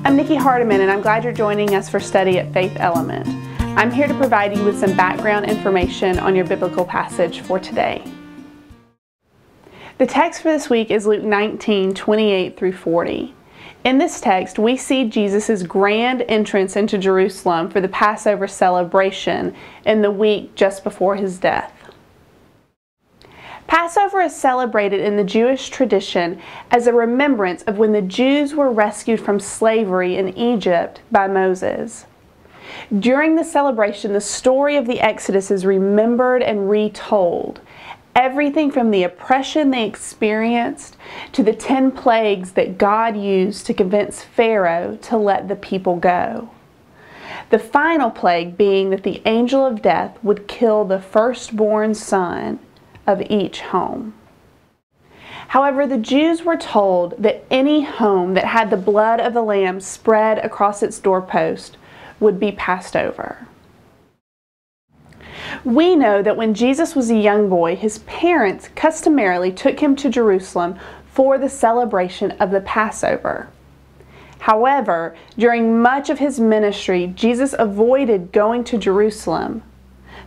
I'm Nikki Hardiman, and I'm glad you're joining us for study at FaithElement. I'm here to provide you with some background information on your biblical passage for today. The text for this week is Luke 19:28 through 40. In this text, we see Jesus' grand entrance into Jerusalem for the Passover celebration in the week just before his death. Passover is celebrated in the Jewish tradition as a remembrance of when the Jews were rescued from slavery in Egypt by Moses. During the celebration, the story of the Exodus is remembered and retold. Everything from the oppression they experienced to the 10 plagues that God used to convince Pharaoh to let the people go. The final plague being that the angel of death would kill the firstborn son of each home. However, the Jews were told that any home that had the blood of the lamb spread across its doorpost would be passed over. We know that when Jesus was a young boy, his parents customarily took him to Jerusalem for the celebration of the Passover. However, during much of his ministry, Jesus avoided going to Jerusalem,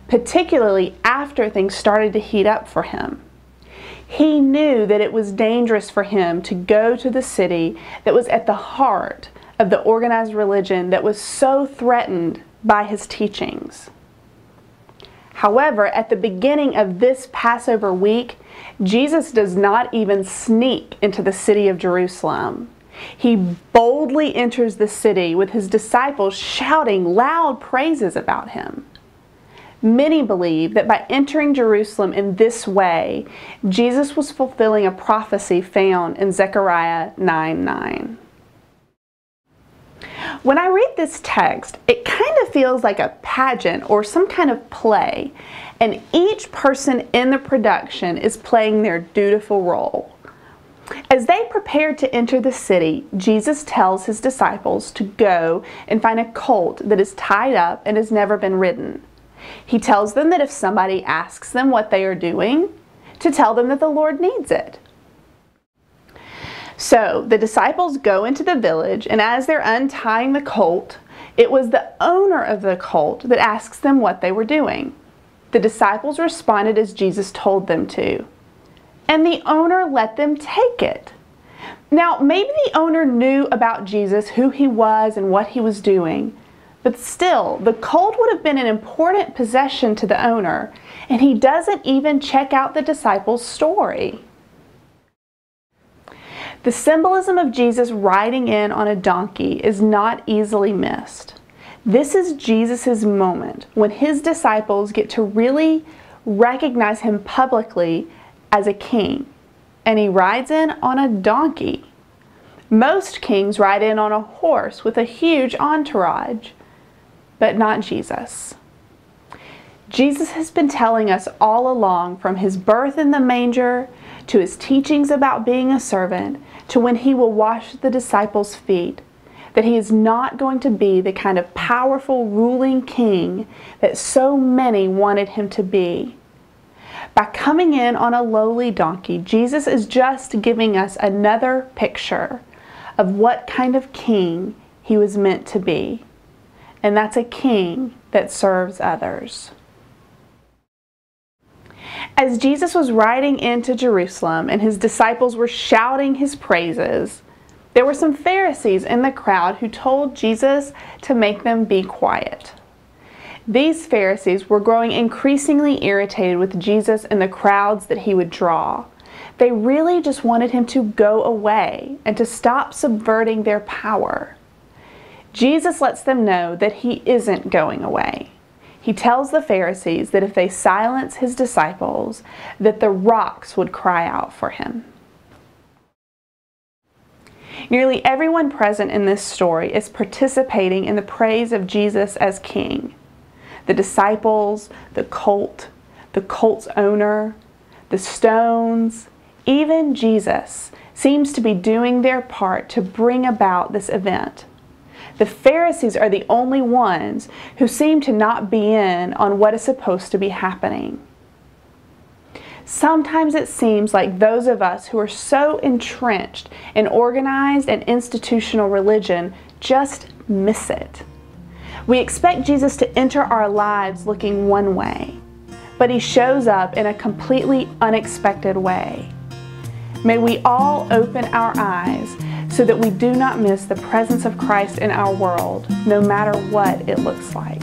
particularly after things started to heat up for him. He knew that it was dangerous for him to go to the city that was at the heart of the organized religion that was so threatened by his teachings. However, at the beginning of this Passover week, Jesus does not even sneak into the city of Jerusalem. He boldly enters the city with his disciples shouting loud praises about him. Many believe that by entering Jerusalem in this way, Jesus was fulfilling a prophecy found in Zechariah 9:9. When I read this text, it kind of feels like a pageant or some kind of play, and each person in the production is playing their dutiful role. As they prepare to enter the city, Jesus tells his disciples to go and find a colt that is tied up and has never been ridden. He tells them that if somebody asks them what they are doing, to tell them that the Lord needs it. So the disciples go into the village, and as they're untying the colt, it was the owner of the colt that asks them what they were doing. The disciples responded as Jesus told them to, and the owner let them take it. Now, maybe the owner knew about Jesus, who he was and what he was doing, but still, the colt would have been an important possession to the owner, and he doesn't even check out the disciples' story. The symbolism of Jesus riding in on a donkey is not easily missed. This is Jesus' moment when his disciples get to really recognize him publicly as a king, and he rides in on a donkey. Most kings ride in on a horse with a huge entourage, but not Jesus. Jesus has been telling us all along, from his birth in the manger, to his teachings about being a servant, to when he will wash the disciples' feet, that he is not going to be the kind of powerful ruling king that so many wanted him to be. By coming in on a lowly donkey, Jesus is just giving us another picture of what kind of king he was meant to be. And that's a king that serves others. As Jesus was riding into Jerusalem and his disciples were shouting his praises, there were some Pharisees in the crowd who told Jesus to make them be quiet. These Pharisees were growing increasingly irritated with Jesus and the crowds that he would draw. They really just wanted him to go away and to stop subverting their power. Jesus lets them know that he isn't going away. He tells the Pharisees that if they silence his disciples, that the rocks would cry out for him. Nearly everyone present in this story is participating in the praise of Jesus as king. The disciples, the colt's owner, the stones, even Jesus seems to be doing their part to bring about this event. The Pharisees are the only ones who seem to not be in on what is supposed to be happening. Sometimes it seems like those of us who are so entrenched in organized and institutional religion just miss it. We expect Jesus to enter our lives looking one way, but He shows up in a completely unexpected way. May we all open our eyes so that we do not miss the presence of Christ in our world, no matter what it looks like.